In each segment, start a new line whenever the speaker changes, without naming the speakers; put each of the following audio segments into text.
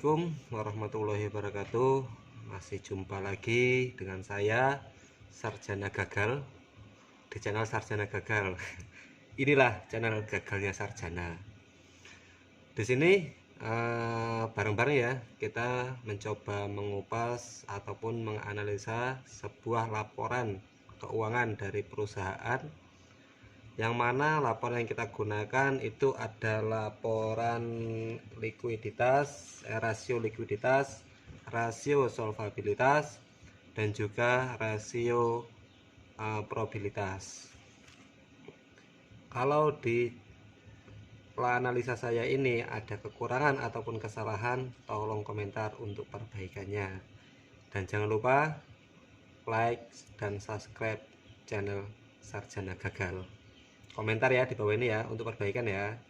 Assalamualaikum warahmatullahi wabarakatuh. Masih jumpa lagi dengan saya Sarjana Gagal di channel Sarjana Gagal. Inilah channel gagalnya Sarjana. Di sini bareng-bareng ya kita mencoba mengupas ataupun menganalisa sebuah laporan keuangan dari perusahaan, yang mana laporan yang kita gunakan itu ada laporan likuiditas, rasio likuiditas, rasio solvabilitas, dan juga rasio probabilitas. Kalau di analisa saya ini ada kekurangan ataupun kesalahan, tolong komentar untuk perbaikannya. Dan jangan lupa like dan subscribe channel Sarjana Gagal. Komentar ya di bawah ini ya untuk perbaikan ya.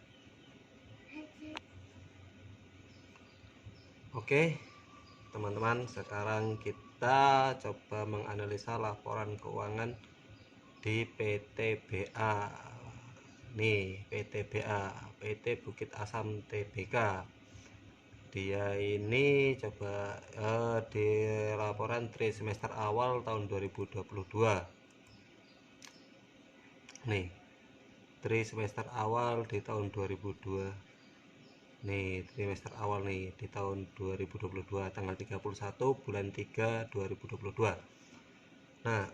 Oke teman-teman, sekarang kita coba menganalisa laporan keuangan di PTBA nih. PT Bukit Asam Tbk. Dia ini coba di laporan trimester awal tahun 2022 nih, trimester awal di tahun 2002 nih, trimester awal nih di tahun 2022 tanggal 31 bulan 3 2022. Nah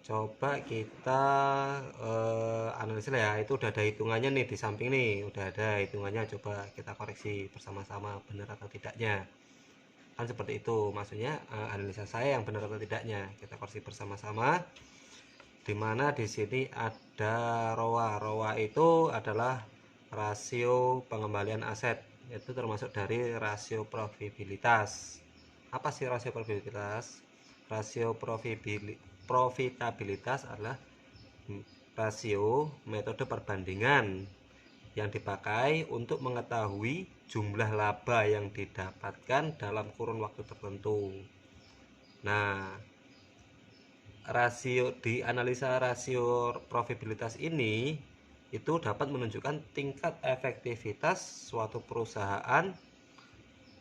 coba kita analisa ya, itu udah ada hitungannya nih di samping nih, udah ada hitungannya. Coba kita koreksi bersama-sama benar atau tidaknya, kan seperti itu maksudnya. Analisa saya yang benar atau tidaknya kita koreksi bersama-sama. Dimana di sini ada ROA itu adalah rasio pengembalian aset, itu termasuk dari rasio profitabilitas. Apa sih rasio profitabilitas? Rasio profitabilitas adalah rasio metode perbandingan yang dipakai untuk mengetahui jumlah laba yang didapatkan dalam kurun waktu tertentu. Nah, di analisa rasio profitabilitas ini itu dapat menunjukkan tingkat efektivitas suatu perusahaan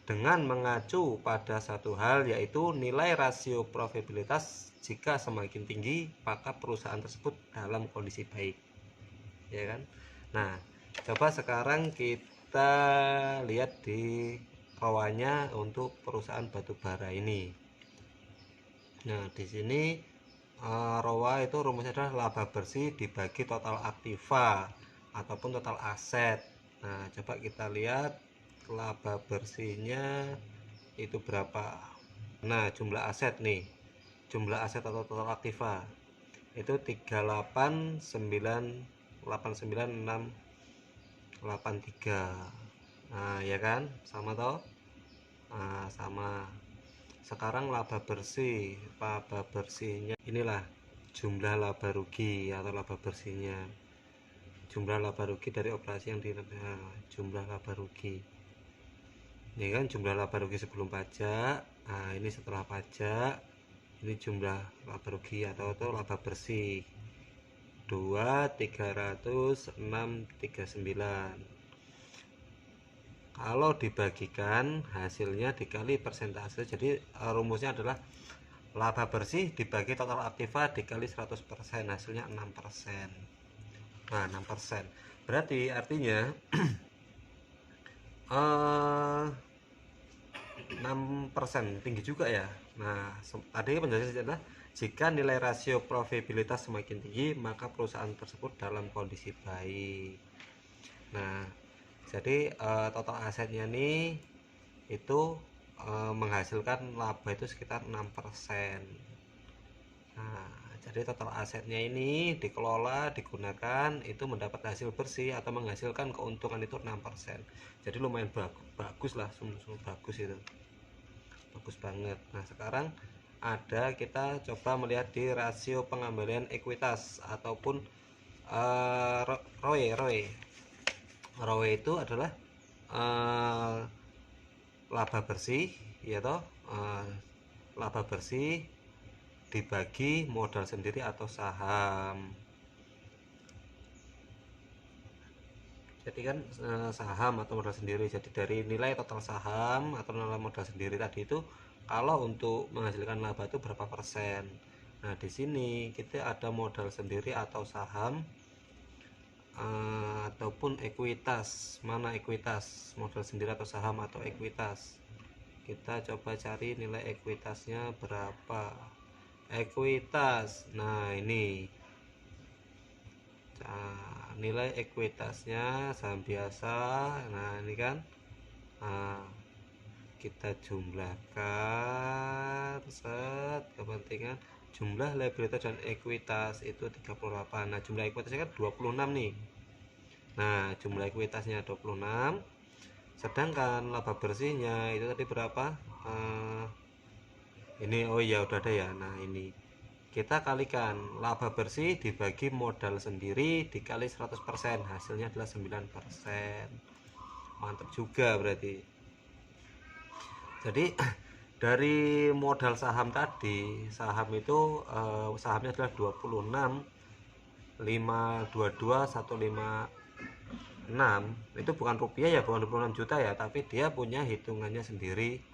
dengan mengacu pada satu hal, yaitu nilai rasio profitabilitas. Jika semakin tinggi maka perusahaan tersebut dalam kondisi baik, ya kan. Nah coba sekarang kita lihat di ROA-nya untuk perusahaan batubara ini. Nah di sini ROA itu rumusnya adalah laba bersih dibagi total aktiva ataupun total aset. Nah coba kita lihat laba bersihnya itu berapa. Nah jumlah aset nih, jumlah aset atau total aktiva itu 38989683. Nah ya kan, sama toh. Nah, sama. Sekarang laba bersihnya inilah jumlah laba rugi atau laba bersihnya, jumlah laba rugi dari operasi yang jumlah laba rugi ini kan, jumlah laba rugi sebelum pajak. Nah ini setelah pajak, ini jumlah laba rugi atau laba bersih 2.306.39. kalau dibagikan hasilnya dikali persentase. Jadi rumusnya adalah laba bersih dibagi total aktiva dikali 100%, hasilnya 6%. Nah 6% berarti artinya 6% tinggi juga ya. Nah tadi penjelasannya adalah jika nilai rasio profitabilitas semakin tinggi maka perusahaan tersebut dalam kondisi baik. Nah jadi total asetnya nih itu menghasilkan laba itu sekitar 6%. Nah jadi total asetnya ini dikelola, digunakan, itu mendapat hasil bersih atau menghasilkan keuntungan itu 6%. Jadi lumayan bagus lah, sungguh bagus itu, bagus banget. Nah sekarang kita coba melihat di rasio pengembalian ekuitas ataupun ROE. ROE itu adalah laba bersih ya toh, laba bersih dibagi modal sendiri atau saham. Jadi kan saham atau modal sendiri. Jadi dari nilai total saham atau nilai modal sendiri tadi itu, kalau untuk menghasilkan laba itu berapa persen. Nah, di sini kita ada modal sendiri atau saham, ataupun ekuitas. Mana ekuitas? Modal sendiri atau saham atau ekuitas? Kita coba cari nilai ekuitasnya berapa. Ekuitas. Nah, ini. Nah, nilai ekuitasnya saham biasa. Nah, ini kan. Nah, kita jumlahkan set kepentingan jumlah liabilitas dan ekuitas itu 38. Nah, jumlah ekuitasnya kan 26 nih. Nah, jumlah ekuitasnya 26, sedangkan laba bersihnya itu tadi berapa? Ini oh iya udah ada ya. Nah, ini kita kalikan laba bersih dibagi modal sendiri dikali 100%, hasilnya adalah 9%. Mantap juga berarti. Jadi dari modal saham tadi, saham itu sahamnya adalah 26 522 156. Itu bukan rupiah ya, bukan 26 juta ya, tapi dia punya hitungannya sendiri.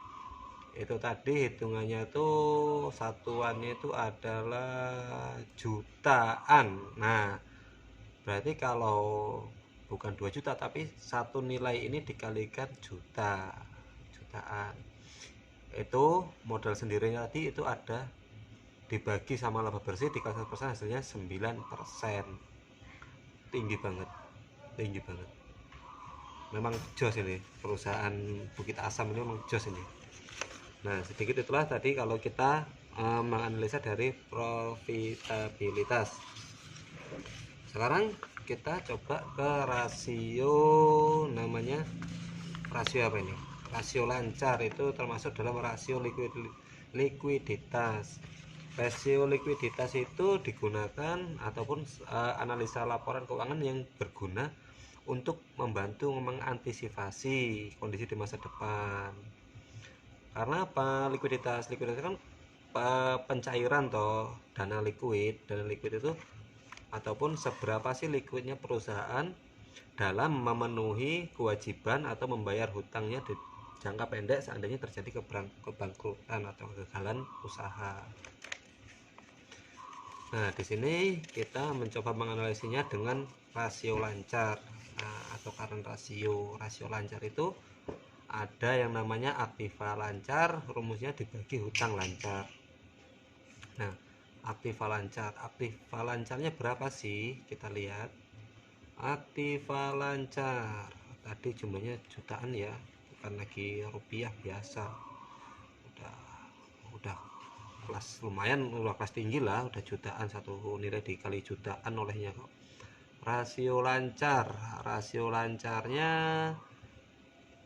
Itu tadi hitungannya itu satuannya itu adalah jutaan. Nah, berarti kalau bukan 2 juta tapi satu nilai ini dikalikan jutaan. Itu modal sendirinya tadi itu ada dibagi sama laba bersih dikali 100% hasilnya 9%. Tinggi banget. Tinggi banget. Memang jos ini perusahaan Bukit Asam ini memang jos ini. Nah, sedikit itulah tadi kalau kita menganalisa dari profitabilitas. Sekarang kita coba ke rasio, namanya rasio apa ini? Rasio lancar, itu termasuk dalam rasio likuiditas. Rasio likuiditas itu digunakan ataupun analisa laporan keuangan yang berguna untuk membantu mengantisipasi kondisi di masa depan. Karena apa? Likuiditas kan pencairan toh, dana likuid itu ataupun seberapa sih likuidnya perusahaan dalam memenuhi kewajiban atau membayar hutangnya di jangka pendek seandainya terjadi kebangkrutan atau kegagalan usaha. Nah, di sini kita mencoba menganalisinya dengan rasio lancar, atau current rasio. Rasio lancar itu ada yang namanya aktiva lancar, rumusnya dibagi hutang lancar. Nah, aktiva lancarnya berapa sih? Kita lihat. Aktiva lancar tadi jumlahnya jutaan ya, bukan lagi rupiah biasa. Udah kelas lumayan, udah kelas tinggi lah, udah jutaan, satu nilai dikali jutaan olehnya kok. Rasio lancarnya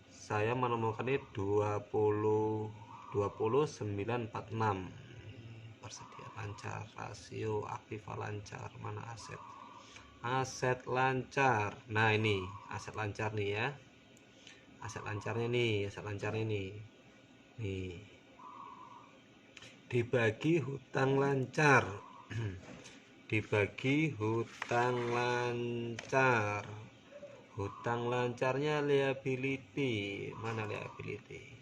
saya menemukan ini 20,946 persediaan lancar. Rasio aktiva lancar, mana aset lancar. Nah, ini aset lancar nih ya, aset lancarnya nih dibagi hutang lancar. Dibagi hutang lancar, hutang lancarnya liability. Mana liability?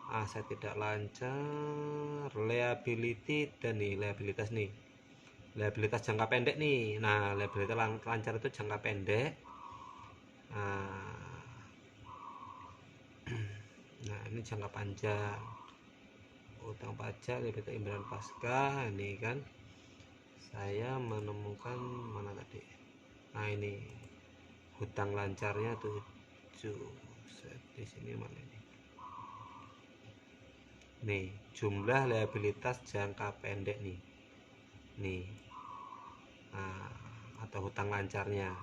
Aset tidak lancar, liability, dan nih liabilitas nih, liabilitas jangka pendek nih. Nah, liabilitas lancar itu jangka pendek. Nah, ini jangka panjang, utang pajak, liabilitas imbalan pasca. Ini kan saya menemukan mana tadi? Nah, ini hutang lancarnya 7. Di sini mana ini? Nih, jumlah liabilitas jangka pendek nih. Nah, atau hutang lancarnya.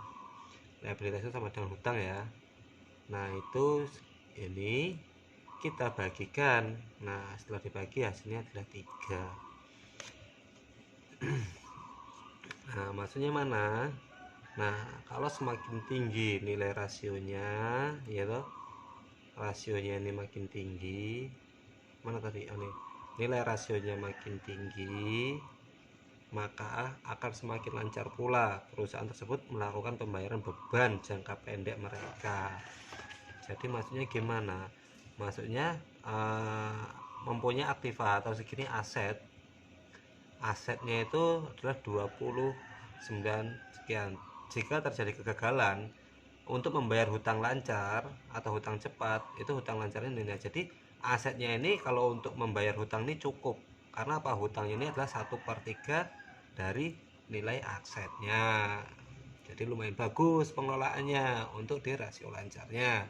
Liabilitas itu sama dengan hutang ya. Nah, itu ini kita bagikan. Nah, setelah dibagi hasilnya adalah 3. Nah, maksudnya mana? Nah, kalau semakin tinggi nilai rasionya, ya toh, rasionya ini makin tinggi. Mana tadi? Oh, nih. Nilai rasionya makin tinggi, maka akan semakin lancar pula perusahaan tersebut melakukan pembayaran beban jangka pendek mereka. Jadi maksudnya gimana? Maksudnya mempunyai aktiva atau segini asetnya itu adalah 29 sekian. Jika terjadi kegagalan untuk membayar hutang lancar atau hutang cepat, itu hutang lancarnya ini. Jadi asetnya ini kalau untuk membayar hutang ini cukup, karena apa? Hutang ini adalah 1/3 dari nilai asetnya. Jadi lumayan bagus pengelolaannya untuk di rasio lancarnya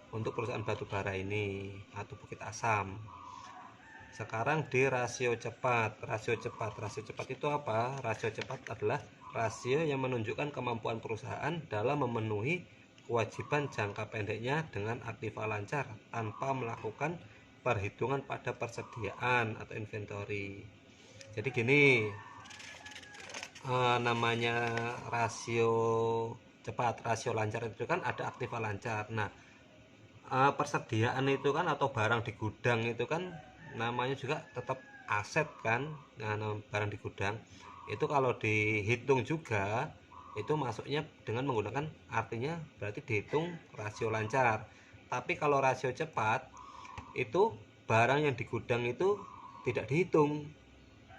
untuk perusahaan batubara ini atau Bukit Asam. Sekarang di rasio cepat. Rasio cepat itu apa? Rasio cepat adalah rasio yang menunjukkan kemampuan perusahaan dalam memenuhi kewajiban jangka pendeknya dengan aktiva lancar tanpa melakukan perhitungan pada persediaan atau inventory. Jadi gini, namanya rasio cepat, rasio lancar itu kan ada aktiva lancar. Nah, persediaan itu kan atau barang di gudang itu kan namanya juga tetap aset kan. Nah, barang di gudang itu kalau dihitung juga itu masuknya dengan menggunakan, artinya berarti dihitung rasio lancar. Tapi kalau rasio cepat itu barang yang di gudang itu tidak dihitung.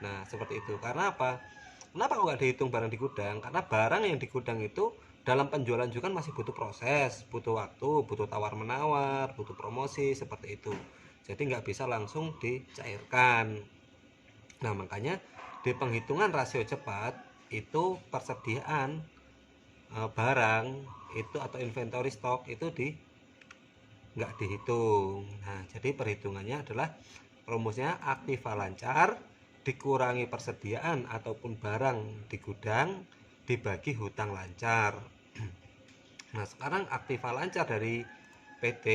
Nah, seperti itu. Karena apa? Kenapa kok nggak dihitung barang di gudang? Karena barang yang di gudang itu dalam penjualan juga masih butuh proses, butuh waktu, butuh tawar menawar, butuh promosi, seperti itu. Jadi nggak bisa langsung dicairkan. Nah, makanya di penghitungan rasio cepat itu persediaan barang itu atau inventory stok itu nggak dihitung. Nah, jadi perhitungannya adalah rumusnya aktiva lancar dikurangi persediaan ataupun barang di gudang dibagi hutang lancar. Nah, sekarang aktiva lancar dari PT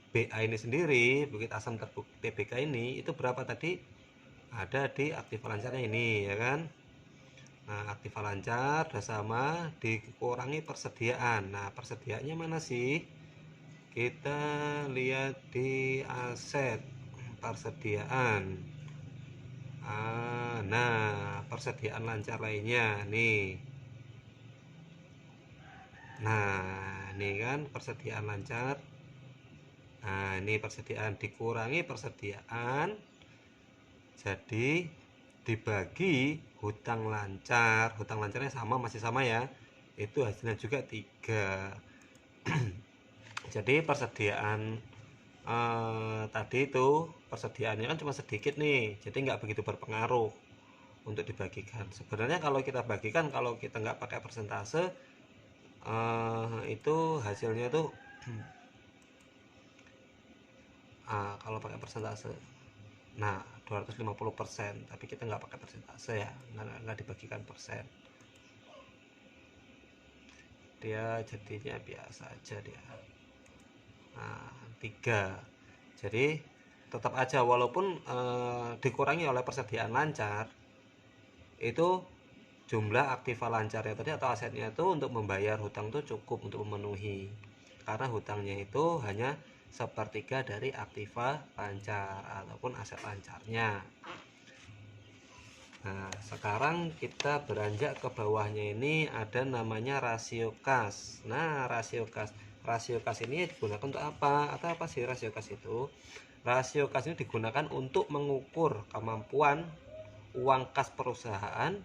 BA ini sendiri, Bukit Asam Tbk ini, itu berapa tadi? Ada di aktiva lancarnya ini, ya kan? Nah, aktiva lancar sudah sama dikurangi persediaan. Nah, persediaannya mana sih? Kita lihat di aset persediaan. Nah, persediaan lancar lainnya nih. Nah, ini kan persediaan lancar. Nah, ini persediaan dikurangi persediaan, jadi dibagi hutang lancar. Hutang lancarnya sama, masih sama ya, itu hasilnya juga 3. Jadi persediaan tadi itu persediaannya kan cuma sedikit nih, jadi nggak begitu berpengaruh untuk dibagikan. Sebenarnya kalau kita bagikan, kalau kita nggak pakai persentase, itu hasilnya tuh kalau pakai persentase, nah 250%, tapi kita nggak pakai persentase ya, nggak dibagikan persen, dia jadinya biasa aja dia. Nah, 3. Jadi tetap aja walaupun dikurangi oleh persediaan lancar, itu jumlah aktiva lancarnya tadi atau asetnya itu untuk membayar hutang itu cukup untuk memenuhi, karena hutangnya itu hanya 1/3 dari aktiva lancar ataupun aset lancarnya. Nah, sekarang kita beranjak ke bawahnya, ini ada namanya rasio kas. Nah, rasio kas ini digunakan untuk apa? Atau apa sih rasio kas itu? Rasio kas ini digunakan untuk mengukur kemampuan uang kas perusahaan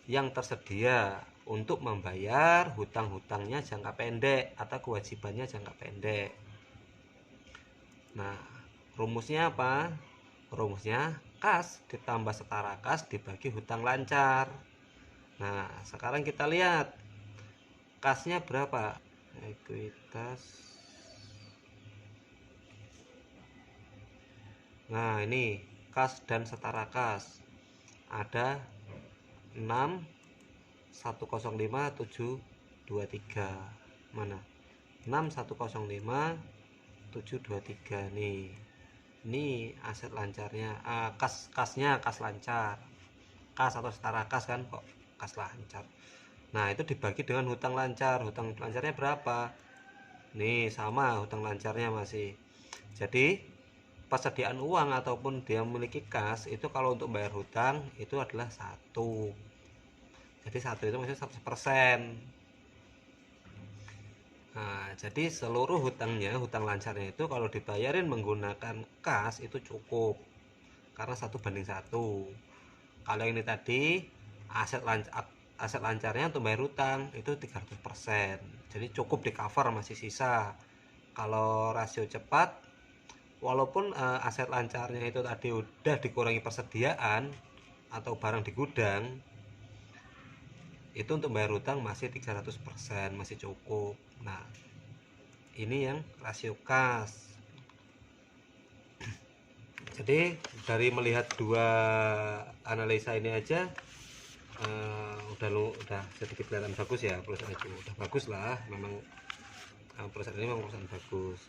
yang tersedia untuk membayar hutang-hutangnya jangka pendek atau kewajibannya jangka pendek. Nah, rumusnya apa? Rumusnya kas ditambah setara kas dibagi hutang lancar. Nah, sekarang kita lihat kasnya berapa? Ekuitas. Nah, ini kas dan setara kas ada 6 105 723. Mana? 6 105 723 nih. Ini aset lancarnya, kasnya, kas lancar. Kas atau setara kas kan, kok kas lancar. Nah, itu dibagi dengan hutang lancar. Hutang lancarnya berapa? Nih, sama hutang lancarnya masih. Jadi persediaan uang ataupun dia memiliki kas, itu kalau untuk bayar hutang itu adalah 1. Jadi 1 itu maksudnya 100%. Nah, jadi seluruh hutangnya, hutang lancarnya itu kalau dibayarin menggunakan kas itu cukup, karena 1:1. Kalau ini tadi aset lancarnya untuk bayar hutang itu 300%. Jadi cukup di cover, masih sisa. Kalau rasio cepat, walaupun aset lancarnya itu tadi udah dikurangi persediaan atau barang di gudang, itu untuk bayar hutang masih 300%, masih cukup. Nah, ini yang rasio kas. Jadi dari melihat dua analisa ini aja udah sedikit kelihatan bagus ya perusahaan itu. Udah bagus lah, memang perusahaan ini memang perusahaan bagus.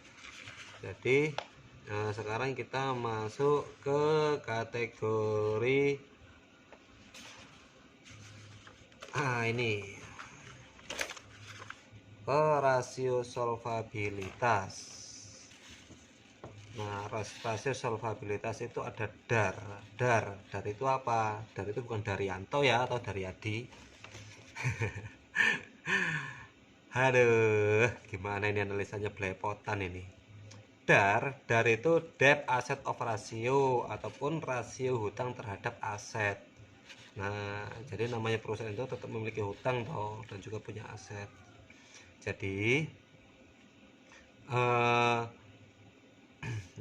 Jadi sekarang kita masuk ke kategori ini ke rasio solvabilitas. Nah, rasio solvabilitas itu ada dar itu apa? Dar itu bukan Daryanto ya, atau Daryadi. Aduh, gimana ini analisanya belepotan ini. Dar itu debt asset of ratio ataupun rasio hutang terhadap aset. Nah, jadi namanya perusahaan itu tetap memiliki hutang toh, dan juga punya aset. Jadi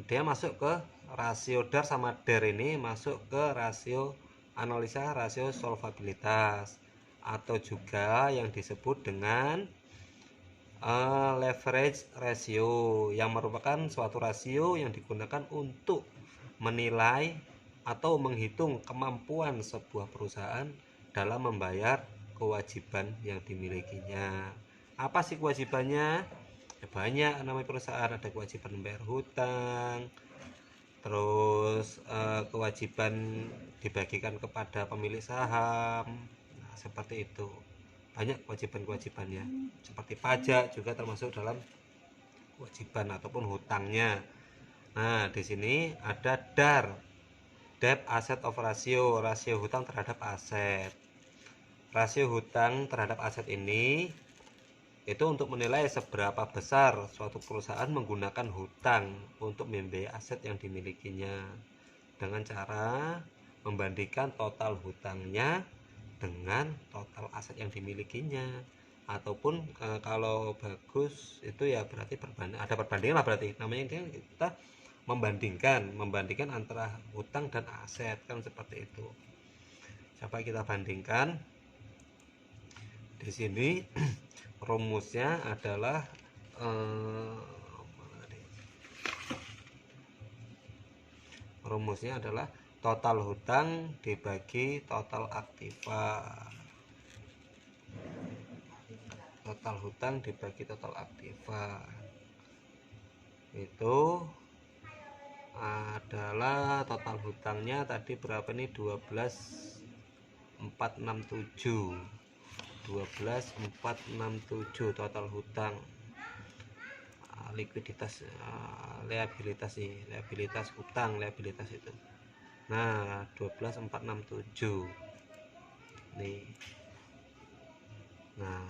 dia masuk ke rasio dar sama dar ini masuk ke rasio analisa rasio solvabilitas, atau juga yang disebut dengan leverage ratio, yang merupakan suatu rasio yang digunakan untuk menilai atau menghitung kemampuan sebuah perusahaan dalam membayar kewajiban yang dimilikinya. Apa sih kewajibannya? Ya banyak, namanya perusahaan ada kewajiban membayar hutang, terus kewajiban dibagikan kepada pemilik saham. Nah, seperti itu, banyak kewajiban-kewajibannya, seperti pajak juga termasuk dalam kewajiban ataupun hutangnya. Nah, di sini ada DAR, debt asset of ratio, rasio hutang terhadap aset. Rasio hutang terhadap aset ini itu untuk menilai seberapa besar suatu perusahaan menggunakan hutang untuk membiayai aset yang dimilikinya, dengan cara membandingkan total hutangnya dengan total aset yang dimilikinya. Ataupun kalau bagus itu ya berarti ada perbandingan lah, berarti namanya kita membandingkan antara hutang dan aset, kan seperti itu. Coba kita bandingkan di sini. Rumusnya adalah total hutang dibagi total aktiva. Total hutang dibagi total aktiva itu adalah total hutangnya tadi berapa nih, 12.467 total hutang. Likuiditas, liabilitas hutang, liabilitas itu. Nah, 12.467 nih. Nah,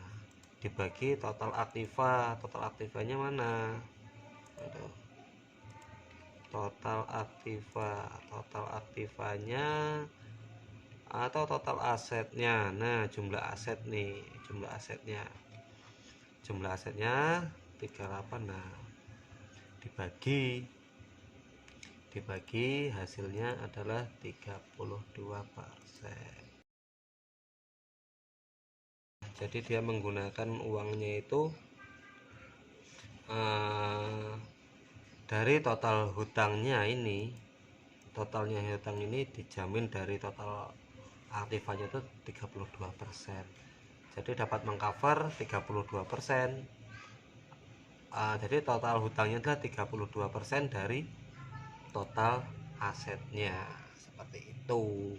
dibagi total aktivanya mana? Aduh. Total aktivanya atau total asetnya. Nah, jumlah asetnya 38. Nah, dibagi hasilnya adalah 32%. Jadi dia menggunakan uangnya itu dari total hutangnya ini. Totalnya hutang ini dijamin dari total aktivanya itu 32%. Jadi dapat mengcover 32%. Jadi total hutangnya adalah 32% dari total asetnya, seperti itu.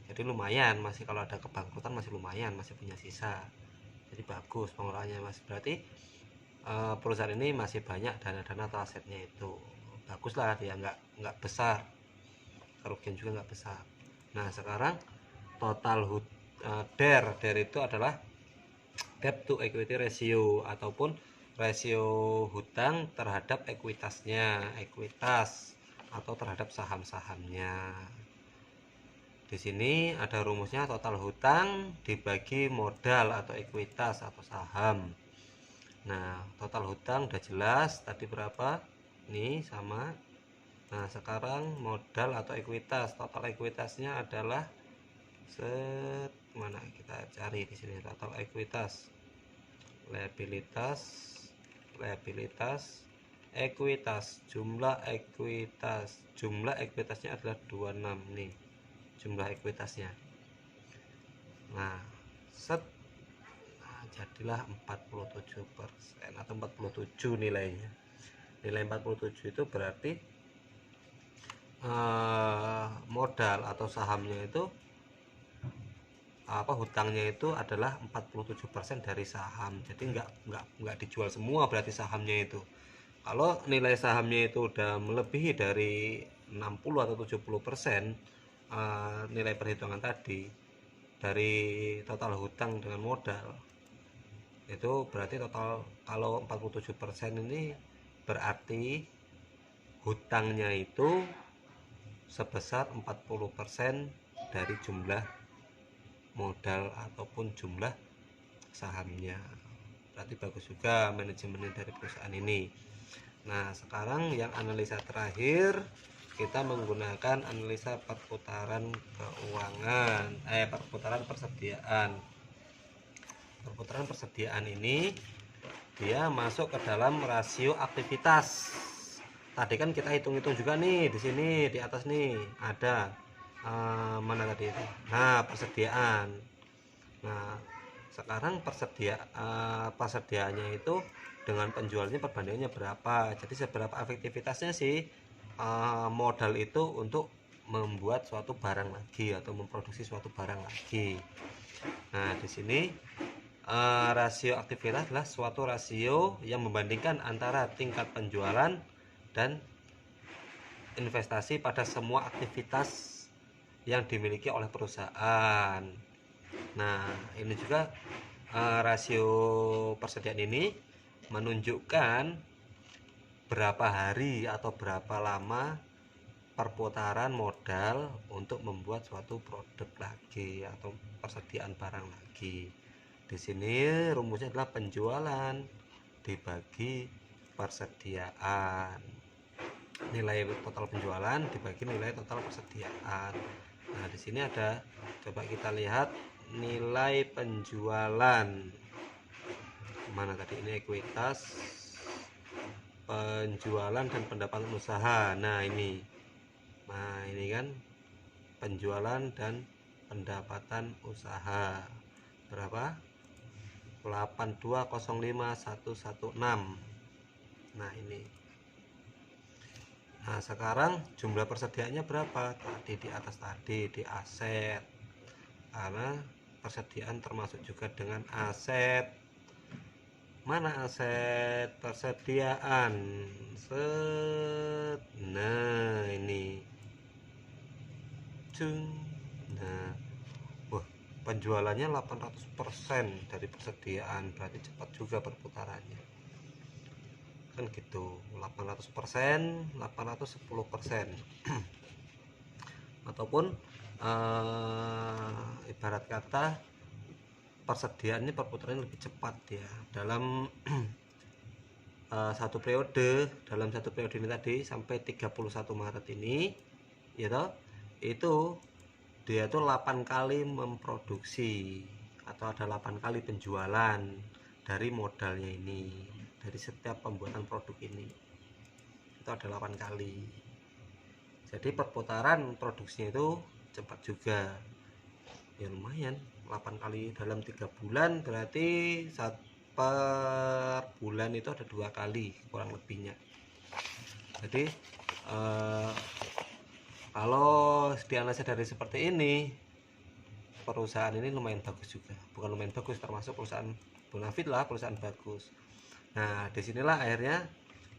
Jadi lumayan, masih kalau ada kebangkrutan masih lumayan, masih punya sisa. Jadi bagus pengelolaannya, Mas. Berarti perusahaan ini masih banyak dana-dana atau asetnya itu. bagus lah, dia nggak besar, kerugian juga nggak besar. Nah sekarang total DER itu adalah debt to equity ratio ataupun rasio hutang terhadap ekuitasnya, ekuitas atau terhadap saham-sahamnya. Di sini ada rumusnya, total hutang dibagi modal atau ekuitas atau saham. Nah, total hutang udah jelas tadi berapa? Ini sama. Nah, sekarang modal atau ekuitas. Total ekuitasnya adalah mana kita cari di sini total ekuitas. Liabilitas, ekuitas, jumlah ekuitasnya adalah 26 nih. Jumlah ekuitasnya. Nah, jadilah 47% atau 47 nilainya. Nilai 47 itu berarti modal atau sahamnya itu hutangnya itu adalah 47% dari saham. Jadi nggak dijual semua berarti sahamnya itu. Kalau nilai sahamnya itu udah melebihi dari 60 atau 70% nilai perhitungan tadi dari total hutang dengan modal, itu berarti total, kalau 47% ini berarti hutangnya itu sebesar 40% dari jumlah modal ataupun jumlah sahamnya. Berarti bagus juga manajemen dari perusahaan ini. Nah sekarang yang analisa terakhir, kita menggunakan analisa perputaran keuangan, perputaran persediaan. Perputaran persediaan ini dia masuk ke dalam rasio aktivitas. Tadi kan kita hitung-hitung juga nih, di sini di atas nih ada mana tadi itu? Nah, persediaan. Nah, sekarang persediaannya itu dengan penjualnya perbandingannya berapa. Jadi seberapa efektivitasnya sih modal itu untuk membuat suatu barang lagi atau memproduksi suatu barang lagi. Nah, di sini rasio aktivitas adalah suatu rasio yang membandingkan antara tingkat penjualan dan investasi pada semua aktivitas yang dimiliki oleh perusahaan. Nah, ini juga rasio persediaan ini menunjukkan berapa hari atau berapa lama perputaran modal untuk membuat suatu produk lagi atau persediaan barang lagi. Di sini rumusnya adalah penjualan dibagi persediaan. Nilai total penjualan dibagi nilai total persediaan. Nah, di sini ada, coba kita lihat nilai penjualan. Mana tadi, ini ekuitas, penjualan dan pendapatan usaha. Nah, ini kan penjualan dan pendapatan usaha. Berapa? 8205116. Nah, ini. Nah, sekarang jumlah persediaannya berapa? Tadi di atas tadi di aset. Karena persediaan termasuk juga dengan aset. Mana aset persediaan? Nah, ini. Nah, penjualannya 800% dari persediaan, berarti cepat juga perputarannya. Kan gitu, 800%, 810%. Ataupun ibarat kata persediaannya perputarannya lebih cepat ya. Dalam satu periode ini tadi sampai 31 Maret ini ya toh, itu dia tuh 8 kali memproduksi atau ada 8 kali penjualan dari modalnya ini, dari setiap pembuatan produk ini itu ada 8 kali. Jadi perputaran produksinya itu cepat juga ya, lumayan 8 kali dalam 3 bulan, berarti per bulan itu ada 2 kali kurang lebihnya. Jadi kalau dianalisa dari seperti ini, perusahaan ini lumayan bagus juga, bukan lumayan bagus, termasuk perusahaan bonafit lah, perusahaan bagus. Nah, disinilah akhirnya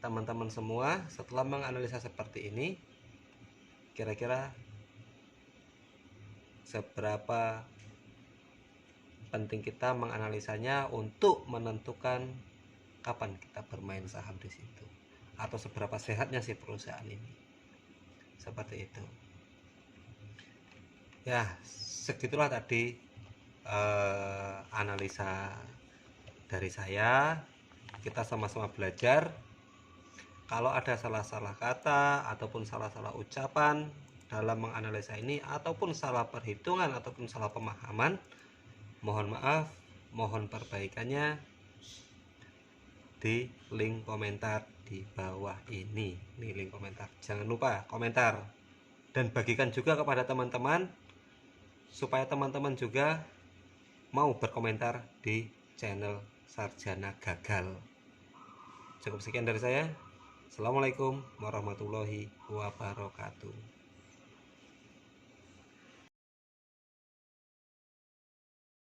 teman-teman semua, setelah menganalisa seperti ini, kira-kira seberapa penting kita menganalisanya untuk menentukan kapan kita bermain saham di situ, atau seberapa sehatnya si perusahaan ini. Seperti itu. Ya, segitulah tadi analisa dari saya. Kita sama-sama belajar. Kalau ada salah-salah kata ataupun salah-salah ucapan dalam menganalisa ini, ataupun salah perhitungan ataupun salah pemahaman, mohon maaf, mohon perbaikannya di link komentar di bawah ini. Nih link komentar. Jangan lupa komentar dan bagikan juga kepada teman-teman supaya teman-teman juga mau berkomentar di channel Sarjana Gagal. Cukup sekian dari saya. Assalamualaikum warahmatullahi wabarakatuh.